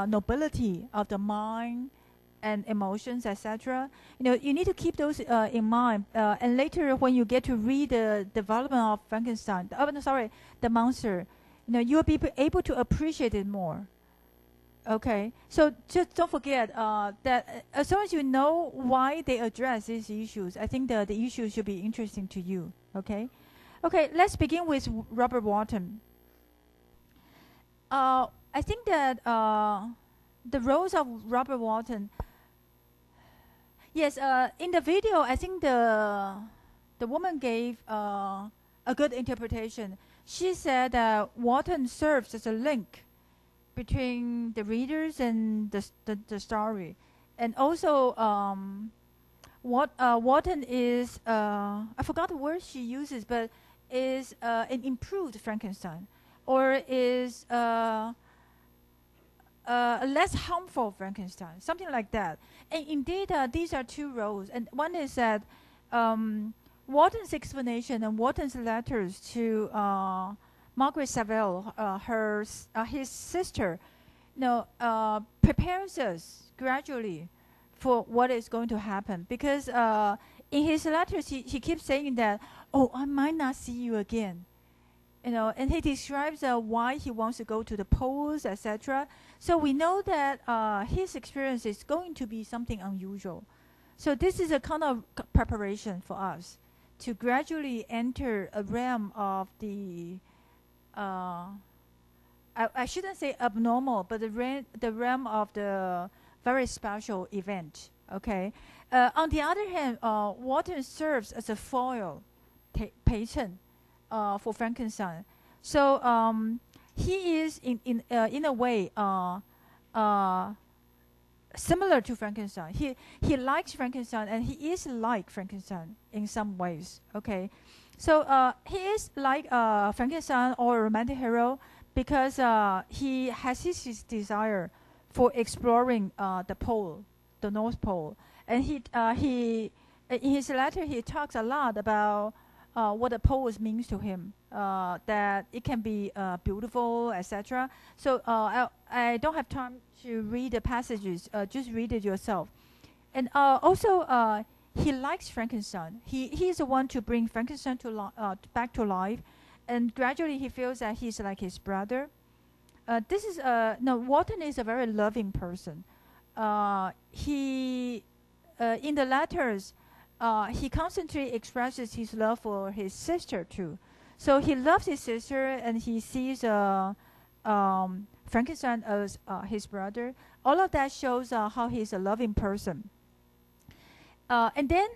nobility of the mind and emotions, etc. You need to keep those in mind. And later, when you get to read the development of Frankenstein, the monster, you'll be able to appreciate it more. Okay, so just don't forget that as long as you know why they address these issues, I think the issues should be interesting to you. Okay, let's begin with Robert Walton. I think that the roles of Robert Walton. Yes, in the video, I think the woman gave a good interpretation. She said that Walton serves as a link between the readers and the story, and also Walton is I forgot the word she uses, but is an improved Frankenstein, or is a less harmful Frankenstein, something like that. And indeed, these are two roles, and one is that Walton's explanation and Walton's letters to Margaret Saville, his sister, prepares us gradually for what is going to happen. Because in his letters, he keeps saying that, "Oh, I might not see you again," and he describes why he wants to go to the poles, etc. So we know that his experience is going to be something unusual. So this is a kind of preparation for us to gradually enter a realm of the I shouldn't say abnormal, but the realm of the very special event. Okay. On the other hand, Walton serves as a foil patron for Frankenstein. So he is in a way similar to Frankenstein. He likes Frankenstein, and he is like Frankenstein in some ways. Okay. So he is like Frankenstein or a romantic hero because he has his desire for exploring the pole, the North Pole, and he in his letter he talks a lot about what the poles means to him, that it can be beautiful, etc. So I don't have time to read the passages. Just read it yourself. And also he likes Frankenstein. He's the one to bring Frankenstein back to life, and gradually he feels that he's like his brother. Walton is a very loving person. He in the letters he constantly expresses his love for his sister too. So he loves his sister, and he sees Frankenstein as his brother. All of that shows how he's a loving person. And then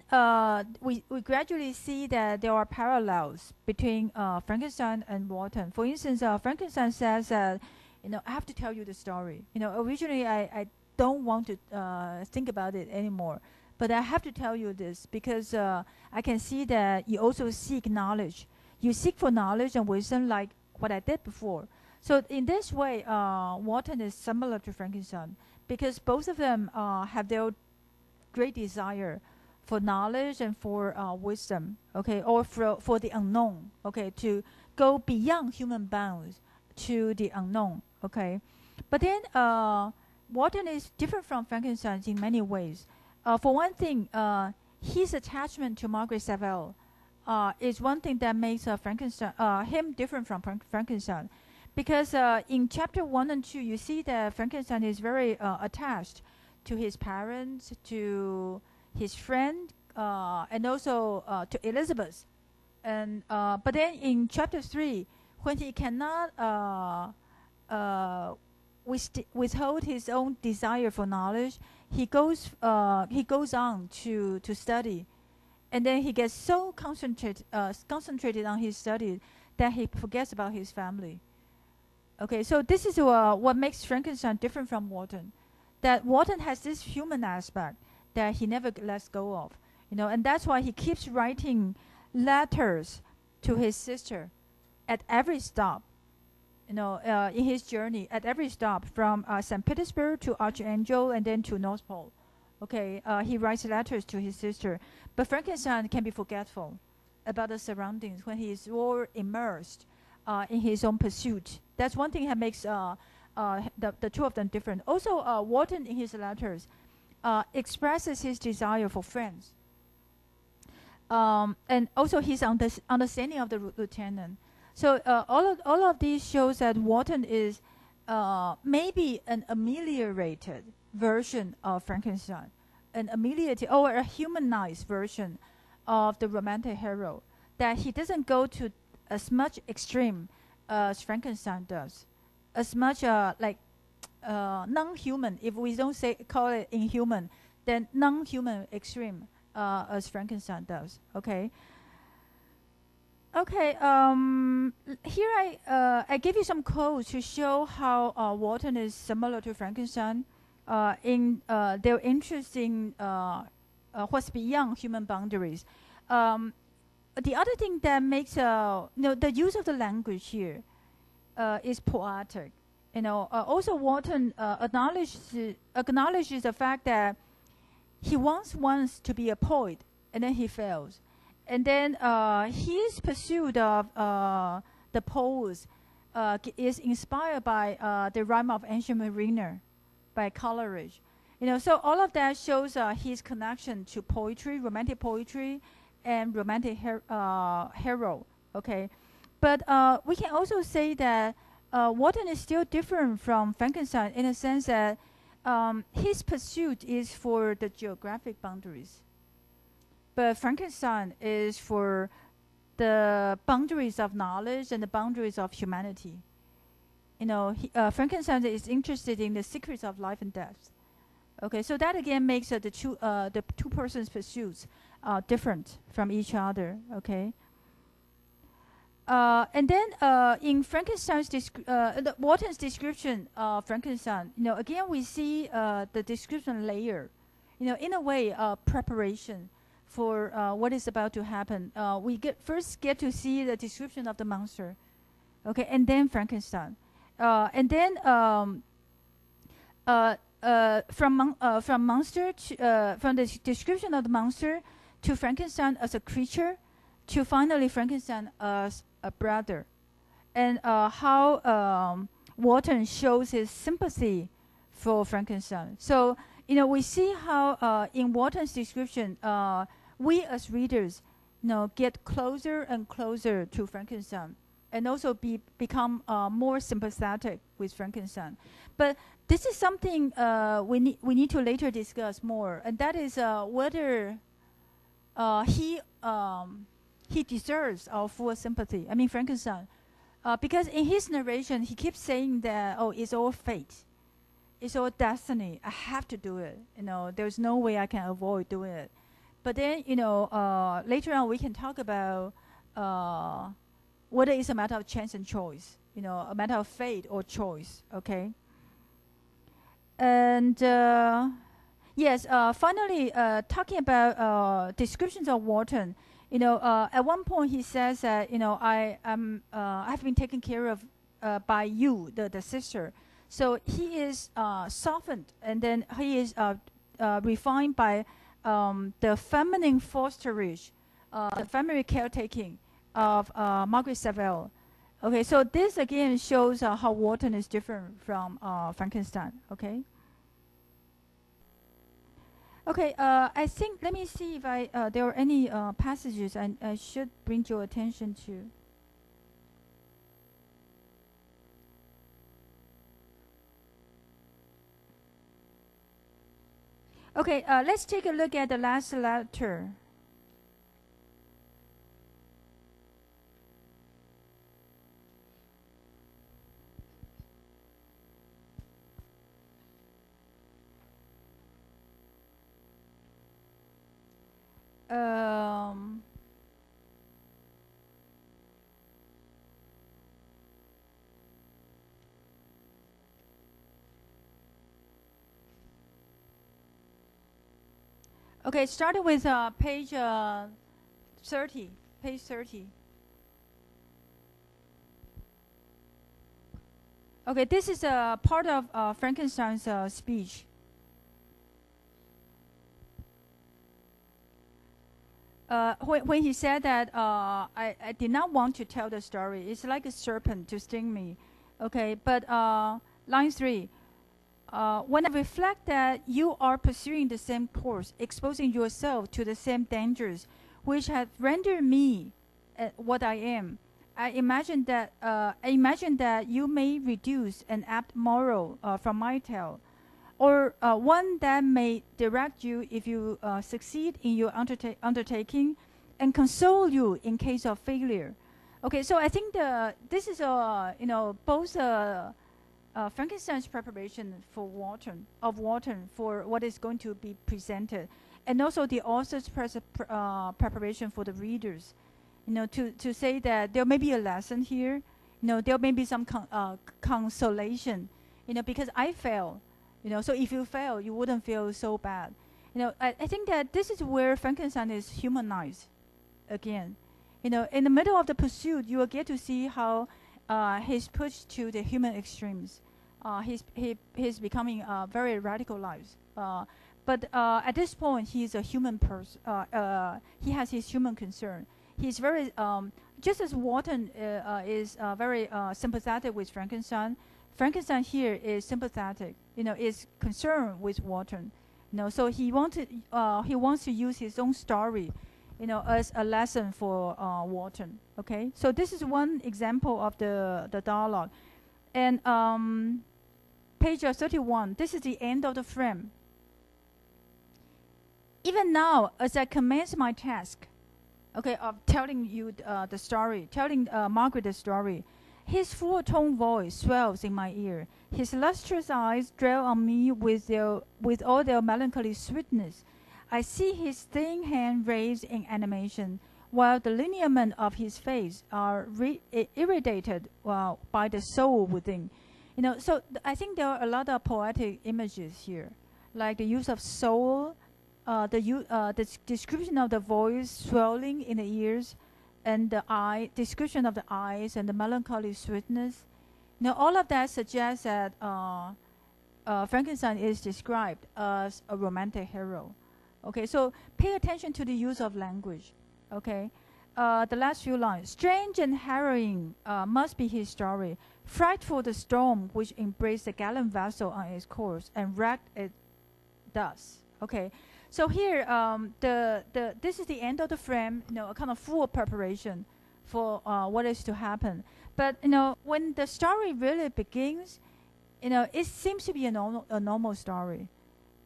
we gradually see that there are parallels between Frankenstein and Walton. For instance, Frankenstein says that, I have to tell you the story. Originally I don't want to think about it anymore, but I have to tell you this because I can see that you also seek knowledge. You seek for knowledge and wisdom like what I did before. So in this way, Walton is similar to Frankenstein because both of them have their great desire for knowledge and for wisdom, okay, or for the unknown, okay, to go beyond human bounds to the unknown, okay. But then Walton is different from Frankenstein in many ways. For one thing, his attachment to Margaret Saville is one thing that makes him different from Frankenstein, because in chapter 1 and 2, you see that Frankenstein is very attached to his parents, to his friend, and also to Elizabeth. And but then in chapter 3, when he cannot withhold his own desire for knowledge, he goes on to study, and then he gets so concentrated on his study that he forgets about his family. Okay, so this is what makes Frankenstein different from Walton. That Walton has this human aspect that he never lets go of, and that's why he keeps writing letters to his sister at every stop, in his journey, at every stop from St. Petersburg to Archangel and then to North Pole. Okay, he writes letters to his sister, but Frankenstein can be forgetful about the surroundings when he is all immersed in his own pursuit. That's one thing that makes the two of them different. Also, Wharton in his letters expresses his desire for friends, and also his understanding of the lieutenant. So all of these shows that Wharton is maybe an ameliorated version of Frankenstein, an ameliorated or a humanized version of the romantic hero, that he doesn't go to as much extreme as Frankenstein does, as much like non-human. If we don't call it inhuman, then non-human extreme as Frankenstein does. Okay. Okay. Here I give you some quotes to show how Wharton is similar to Frankenstein in their interest in what's beyond human boundaries. The other thing that makes the use of the language here is poetic. Also Wharton acknowledges the fact that he wants to be a poet, and then he fails, and then his pursuit of the pose is inspired by the Rime of Ancient Mariner by Coleridge. So all of that shows his connection to poetry, romantic poetry, and romantic hero. Okay, but we can also say that Wharton is still different from Frankenstein in a sense that his pursuit is for the geographic boundaries, but Frankenstein is for the boundaries of knowledge and the boundaries of humanity. Frankenstein is interested in the secrets of life and death. Okay, so that again makes the two persons' pursuits different from each other. Okay. And then in Frankenstein's Wharton's description of Frankenstein, again we see the description layer, in a way preparation for what is about to happen. We first get to see the description of the monster, okay, and then Frankenstein, and then from the description of the monster to Frankenstein as a creature, to finally Frankenstein as a brother, and how Wharton shows his sympathy for Frankenstein. So we see how in Wharton's description we as readers get closer and closer to Frankenstein, and also become more sympathetic with Frankenstein. But this is something we need to later discuss more, and that is whether he deserves our full sympathy. I mean Frankenstein, because in his narration he keeps saying that, oh, it's all fate, it's all destiny, I have to do it. There's no way I can avoid doing it. But then later on we can talk about whether it's a matter of chance and choice, a matter of fate or choice. Okay. And yes, finally, talking about descriptions of Wharton, at one point he says that I have been taken care of by you, the sister. So he is softened, and then he is refined by the feminine fosterage, the family caretaking of Margaret Saville. Okay, so this again shows how Wharton is different from Frankenstein. Okay. Okay, I think, let me see if there are any passages I should bring your attention to. Okay, let's take a look at the last letter. Okay, starting with page 30. Page 30. Okay, this is a part of Frankenstein's speech. When he said that I did not want to tell the story, it's like a serpent to sting me. Okay, but line 3. When I reflect that you are pursuing the same course, exposing yourself to the same dangers, which have rendered me what I am, I imagine that you may reduce an apt moral from my tale, or one that may direct you if you succeed in your undertaking, and console you in case of failure. Okay, so I think this is both Frankenstein's preparation for Wharton for what is going to be presented, and also the author's preparation for the readers. To say that there may be a lesson here. There may be some consolation. Because I fail. So if you fail, you wouldn't feel so bad. I think that this is where Frankenstein is humanized again. In the middle of the pursuit, you will get to see how he's pushed to the human extremes. He's becoming very radicalized. But at this point, he's a human person. He has his human concern. He's very, just as Wharton is very sympathetic with Frankenstein. Frankenstein here is sympathetic. Is concerned with Wharton. So he wants to use his own story, as a lesson for Wharton. Okay, so this is one example of the dialogue, and page 31. This is the end of the frame. Even now, as I commence my task, okay, of telling you the story, telling Margaret the story, his full-tone voice swells in my ear. His lustrous eyes dwell on me with all their melancholy sweetness. I see his thin hand raised in animation, while the lineaments of his face are irradiated by the soul within. So I think there are a lot of poetic images here, like the use of soul, the description of the voice swelling in the ears, and the description of the eyes and the melancholy sweetness. All of that suggests that Frankenstein is described as a romantic hero. Okay, so pay attention to the use of language. Okay, the last few lines. Strange and harrowing must be his story. Frightful the storm which embraced the gallant vessel on its course and wrecked it thus. Okay, so here this is the end of the frame. A kind of full preparation for what is to happen. But when the story really begins, it seems to be a normal story.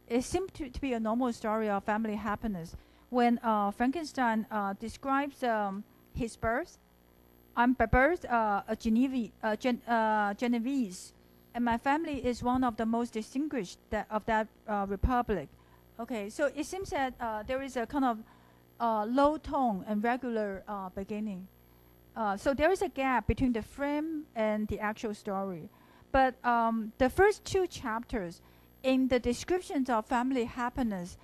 It seems to be a normal story of family happiness. When Frankenstein describes his birth, I'm by birth a Genovese, and my family is one of the most distinguished of that republic. Okay, so it seems that there is a kind of low tone and regular beginning. So there is a gap between the frame and the actual story. But the first 2 chapters in the descriptions of family happiness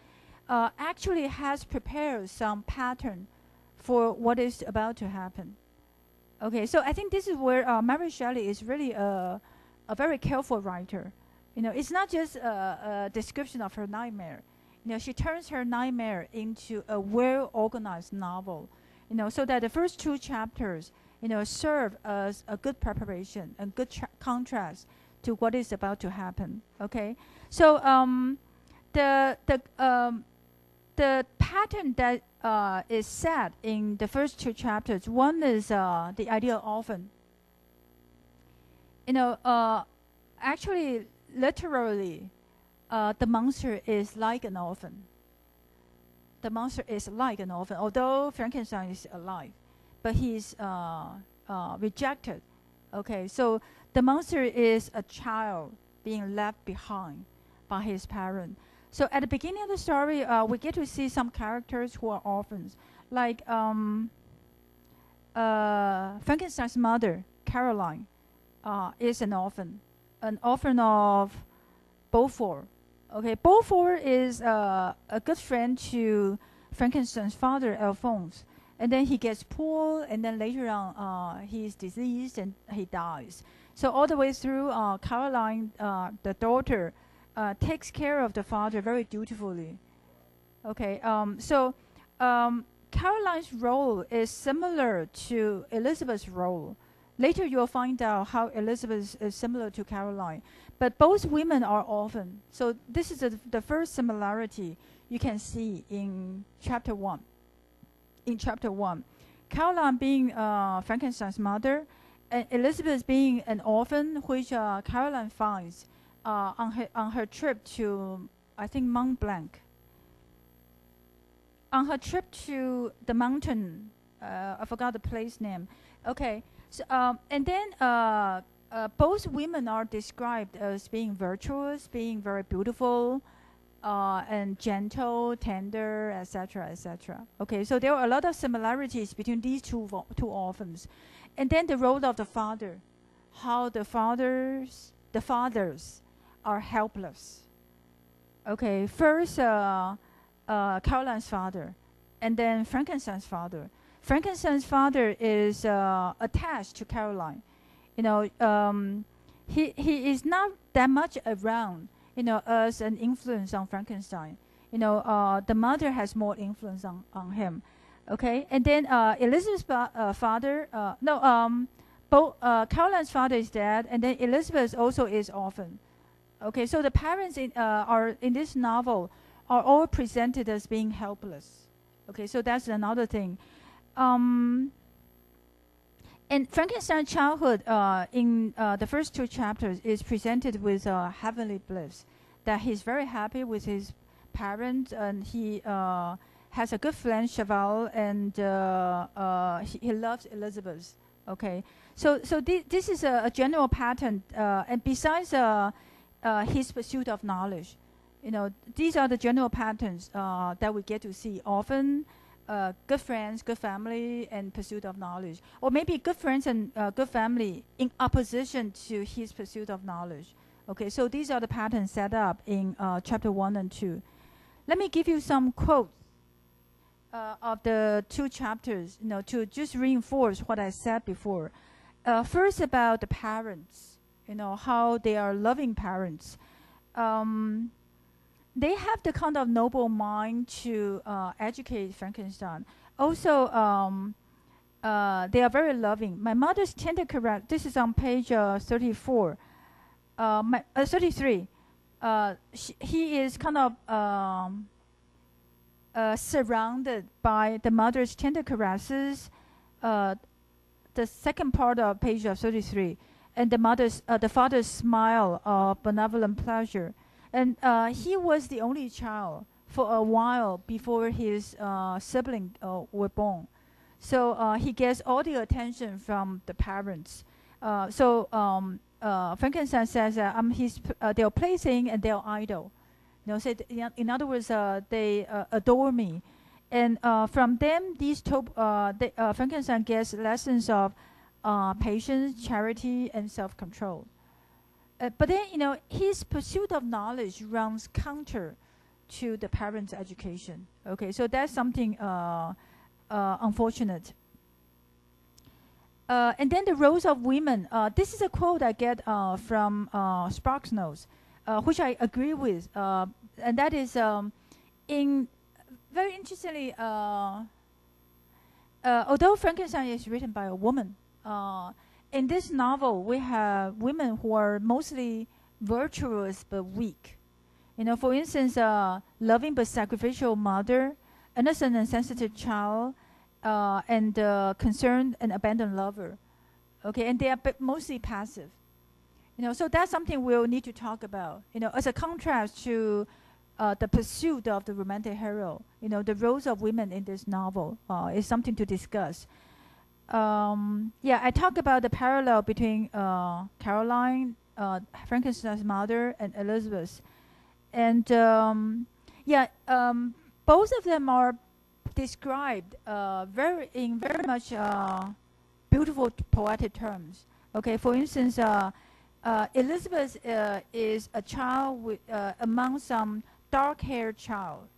actually has prepared some pattern for what is about to happen. Okay, so I think this is where Mary Shelley is really a very careful writer. It's not just a description of her nightmare. She turns her nightmare into a well-organized novel. So that the first 2 chapters, serve as a good preparation, a good contrast to what is about to happen. Okay, so the pattern that is set in the first 2 chapters. One is the idea of orphan. Actually, literally, the monster is like an orphan. The monster is like an orphan, although Frankenstein is alive, but he's rejected. Okay, so the monster is a child being left behind by his parent. So at the beginning of the story, we get to see some characters who are orphans, like Frankenstein's mother, Caroline, is an orphan of Beaufort. Okay, Beaufort is a good friend to Frankenstein's father, Alphonse. And then he gets poor, and then later on he's diseased and he dies. So all the way through, Caroline, the daughter, takes care of the father very dutifully. Okay, so Caroline's role is similar to Elizabeth's role Later you will find out how Elizabeth is similar to Caroline. But both women are orphan. So this is the first similarity you can see in chapter 1. In chapter 1, Caroline being Frankenstein's mother, and Elizabeth being an orphan, which Caroline finds on her trip to, I think, Mont Blanc. On her trip to the mountain, I forgot the place name. Okay, so and then both women are described as being virtuous, being very beautiful, and gentle, tender, etc., etc. Okay, so there are a lot of similarities between these two orphans. And then the role of the father, how the fathers are helpless. Okay, first Caroline's father, and then Frankenstein's father. Frankenstein's father is attached to Caroline. You know, he is not that much around, you know, as an influence on Frankenstein. You know, the mother has more influence on him. Okay, and then Elizabeth's father, Caroline's father is dead, and then Elizabeth also is orphan. Okay, so the parents are in this novel are all presented as being helpless. Okay, so that's another thing. And Frankenstein's childhood in the first 2 chapters is presented with heavenly bliss, that he's very happy with his parents, and he has a good friend, Cheval, and he loves Elizabeth. Okay, so this is a general pattern, and besides his pursuit of knowledge, you know, these are the general patterns that we get to see often. Good friends, good family, and pursuit of knowledge, or maybe good friends and good family in opposition to his pursuit of knowledge. Okay, so these are the patterns set up in chapter 1 and 2. Let me give you some quotes of the 2 chapters, you know, to just reinforce what I said before. First, about the parents, you know, how they are loving parents. They have the kind of noble mind to educate Frankenstein. Also, they are very loving. My mother's tender caress. This is on page 34, 33. He is kind of surrounded by the mother's tender caresses. The second part of page 33, and the father's smile of benevolent pleasure. And he was the only child for a while before his siblings were born. So he gets all the attention from the parents. Frankenstein says they're plaything and they're idle. You know, so in other words, they adore me. And from them, Frankenstein gets lessons of patience, charity, and self-control. But then, you know, his pursuit of knowledge runs counter to the parents' education. Okay, so that's something unfortunate. And then the roles of women. This is a quote I get from Sparks Notes, which I agree with. And that is, very interestingly, although Frankenstein is written by a woman, in this novel, we have women who are mostly virtuous but weak. You know, for instance, loving but sacrificial mother, innocent and sensitive child, and concerned and abandoned lover. Okay, and they are mostly passive. You know, so that's something we'll need to talk about. You know, as a contrast to the pursuit of the romantic hero. You know, the roles of women in this novel is something to discuss. I talk about the parallel between Caroline, Frankenstein's mother, and Elizabeth. And both of them are described in very much beautiful poetic terms. Okay, for instance, Elizabeth is a child with, among some dark-haired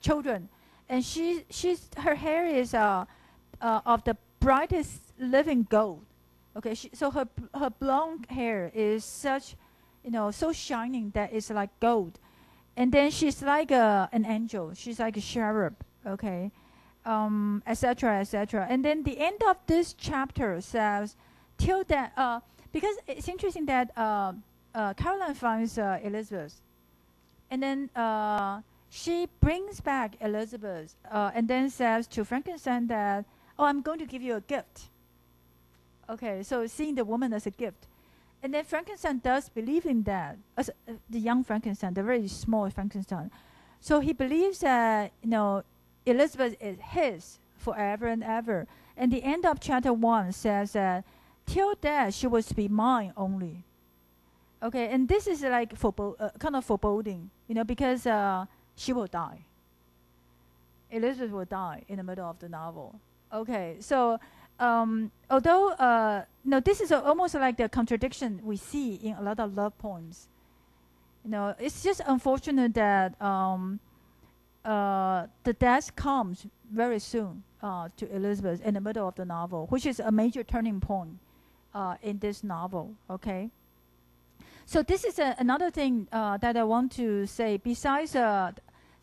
children, and her hair is of the brightest living gold. Okay, so her blonde hair is such, you know, so shining that it's like gold, and then she's like an angel. She's like a cherub. Okay, etc., etc. And then the end of this chapter says, till that, because it's interesting that Caroline finds Elizabeth, and then she brings back Elizabeth, and then says to Frankenstein that, "Oh, I'm going to give you a gift." Okay, so seeing the woman as a gift. And then Frankenstein does believe in that, as the young Frankenstein, the very small Frankenstein. So he believes that, Elizabeth is his forever and ever. And the end of chapter 1 says that till death she was to be mine only. Okay, and this is like kind of foreboding, because she will die. Elizabeth will die in the middle of the novel. Okay, so although this is almost like the contradiction we see in a lot of love poems. It's just unfortunate that the death comes very soon to Elizabeth in the middle of the novel, which is a major turning point in this novel. Okay, so this is another thing that I want to say. Besides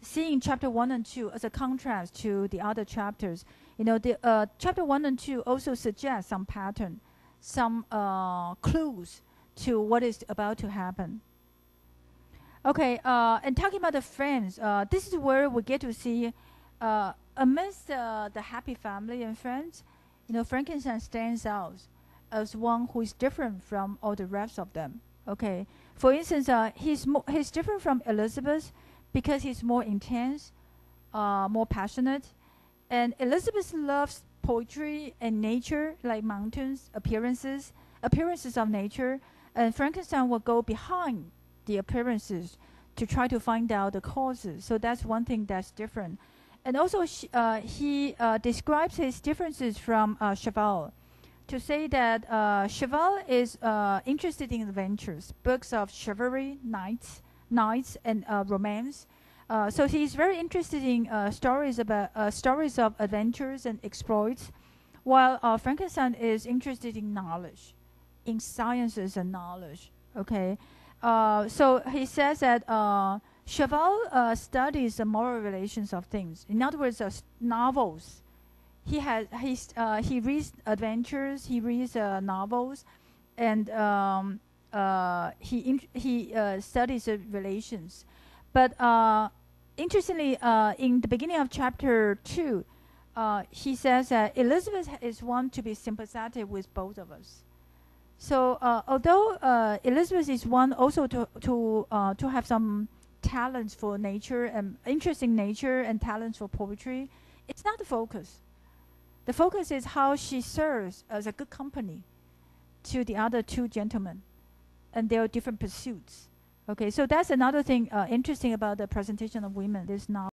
seeing chapter 1 and 2 as a contrast to the other chapters, the chapter 1 and 2 also suggest some pattern, some clues to what is about to happen. Okay, and talking about the friends, this is where we get to see, amidst the happy family and friends, Frankenstein stands out as one who is different from all the rest of them. Okay, for instance, he's different from Elizabeth because he's more intense, more passionate. And Elizabeth loves poetry and nature, like mountains, appearances of nature. And Frankenstein will go behind the appearances to try to find out the causes. So that's one thing that's different. And also, he describes his differences from Cheval, to say that Cheval is interested in adventures, books of chivalry, knights, and romance. So he's very interested in stories of adventures and exploits, while Frankenstein is interested in knowledge, in sciences and knowledge. Okay, so he says that Cheval studies the moral relations of things. In other words, novels. He reads adventures. He reads novels, and he studies the relations. But interestingly, in the beginning of chapter 2, he says that Elizabeth is one to be sympathetic with both of us. So although Elizabeth is one also to have some talents for nature and interest in nature and talents for poetry, it's not the focus. The focus is how she serves as a good company to the other two gentlemen and their different pursuits. Okay, so that's another thing interesting about the presentation of women in this novel.